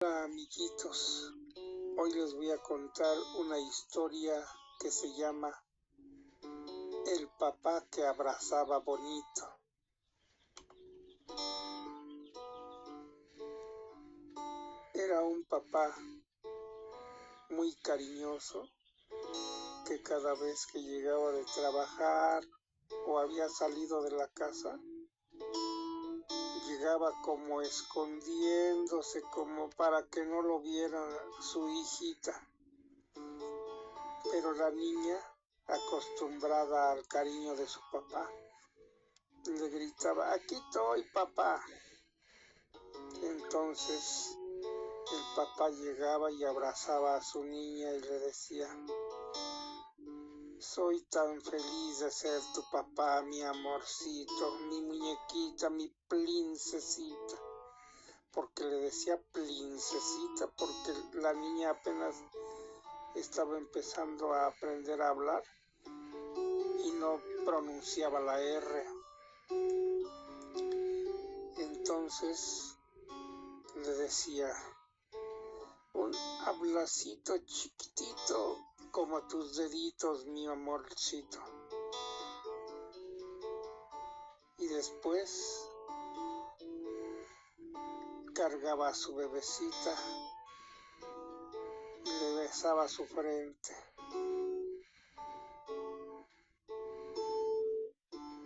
Hola amiguitos, hoy les voy a contar una historia que se llama El papá que abrazaba bonito. Era un papá muy cariñoso que cada vez que llegaba de trabajar o había salido de la casa, llegaba como escondiéndose como para que no lo viera su hijita. Pero la niña, acostumbrada al cariño de su papá, le gritaba: "Aquí estoy, papá". Entonces el papá llegaba y abrazaba a su niña y le decía: "Soy tan feliz de ser tu papá, mi amorcito, mi muñequita, mi princesita". Porque le decía princesita porque la niña apenas estaba empezando a aprender a hablar y no pronunciaba la R. Entonces le decía: "Un abracito chiquitito como tus deditos, mi amorcito". Y después cargaba a su bebecita y le besaba su frente.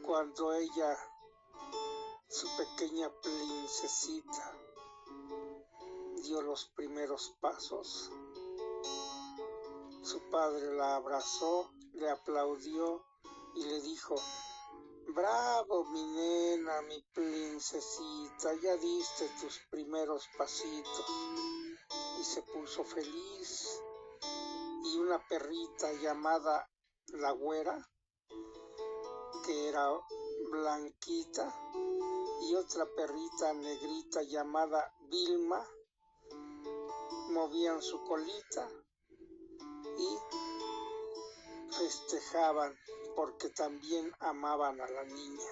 Cuando ella, su pequeña princesita, dio los primeros pasos, su padre la abrazó, le aplaudió y le dijo: "Bravo, mi nena, mi princesita, ya diste tus primeros pasitos". Y se puso feliz. Y una perrita llamada la Güera, que era blanquita, y otra perrita negrita llamada Vilma, movían su colita y festejaban porque también amaban a la niña.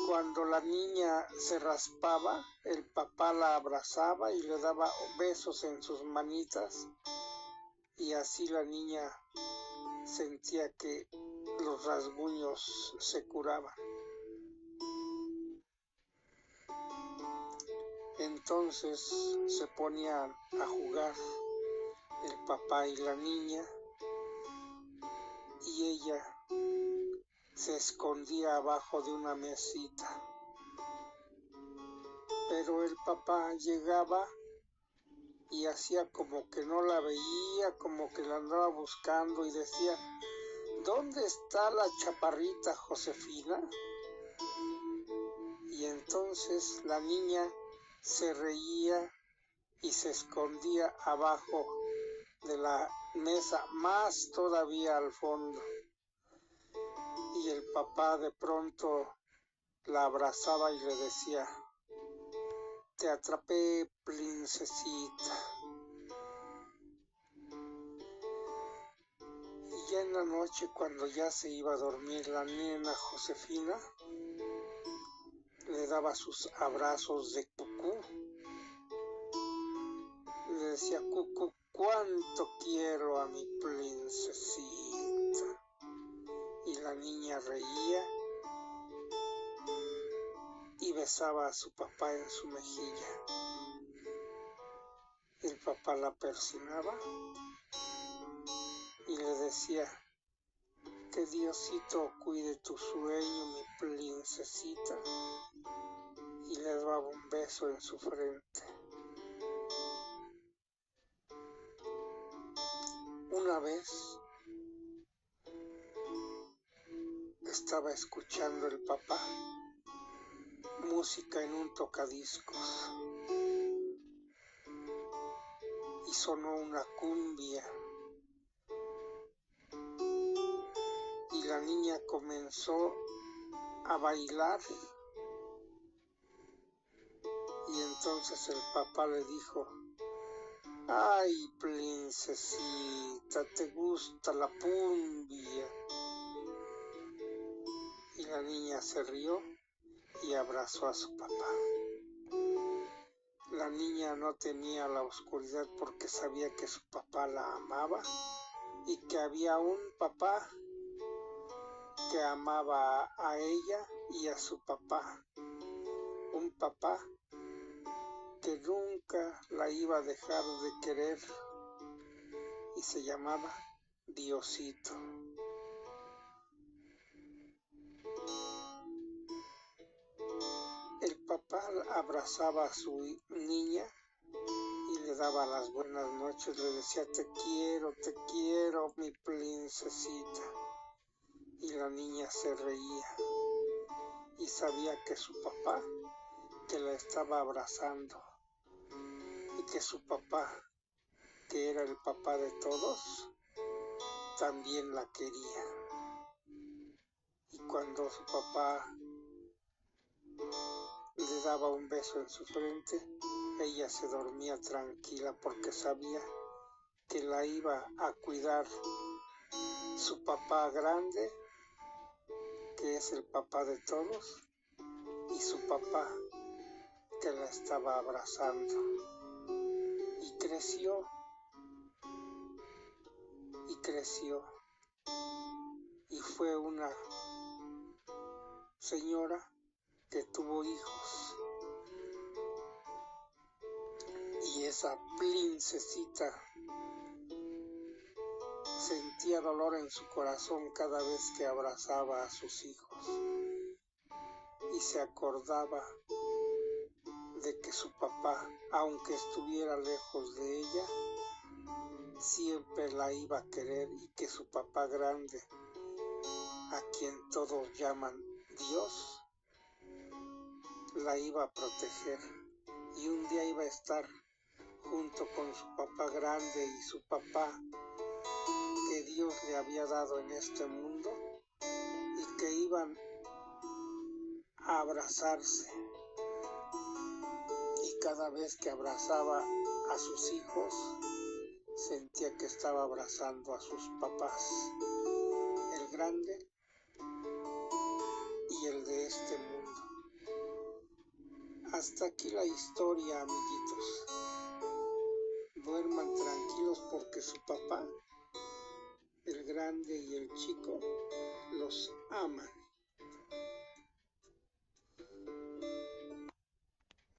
Cuando la niña se raspaba, el papá la abrazaba y le daba besos en sus manitas, y así la niña sentía que los rasguños se curaban. Entonces se ponían a jugar el papá y la niña, y ella se escondía abajo de una mesita. Pero el papá llegaba y hacía como que no la veía, como que la andaba buscando, y decía: "¿Dónde está la chaparrita Josefina?". Y entonces la niña se reía y se escondía abajo de la mesa, más todavía al fondo. Y el papá de pronto la abrazaba y le decía: "Te atrapé, princesita". Y ya en la noche, cuando ya se iba a dormir la nena Josefina, le daba sus abrazos de cucú. Le decía: "Cucú, cuánto quiero a mi princesita". Y la niña reía y besaba a su papá en su mejilla. El papá la persinaba y le decía: "Que Diosito cuide tu sueño, mi princesita", y le daba un beso en su frente. Una vez estaba escuchando el papá música en un tocadiscos y sonó una cumbia, y la niña comenzó a bailar. Y entonces el papá le dijo: "Ay, princesita, ¿te gusta la cumbia?". Y la niña se rió y abrazó a su papá. La niña no temía la oscuridad porque sabía que su papá la amaba y que había un papá que amaba a ella y a su papá. Un papá que nunca la iba a dejar de querer y se llamaba Diosito. El papá abrazaba a su niña y le daba las buenas noches, le decía te quiero, mi princesita. Y la niña se reía y sabía que su papá, que la estaba abrazando, y que su papá, que era el papá de todos, también la quería. Y cuando su papá le daba un beso en su frente, ella se dormía tranquila porque sabía que la iba a cuidar su papá grande, que es el papá de todos, y su papá que la estaba abrazando. Y creció, y fue una señora que tuvo hijos. Y esa princesita sentía dolor en su corazón cada vez que abrazaba a sus hijos y se acordaba de que su papá, aunque estuviera lejos de ella, siempre la iba a querer y que su papá grande, a quien todos llaman Dios, la iba a proteger y un día iba a estar junto con su papá grande y su papá que Dios le había dado en este mundo y que iban a abrazarse. Y cada vez que abrazaba a sus hijos, sentía que estaba abrazando a sus papás, el grande y el de este mundo. Hasta aquí la historia, amiguitos. Duerman tranquilos porque su papá, el grande y el chico, los aman.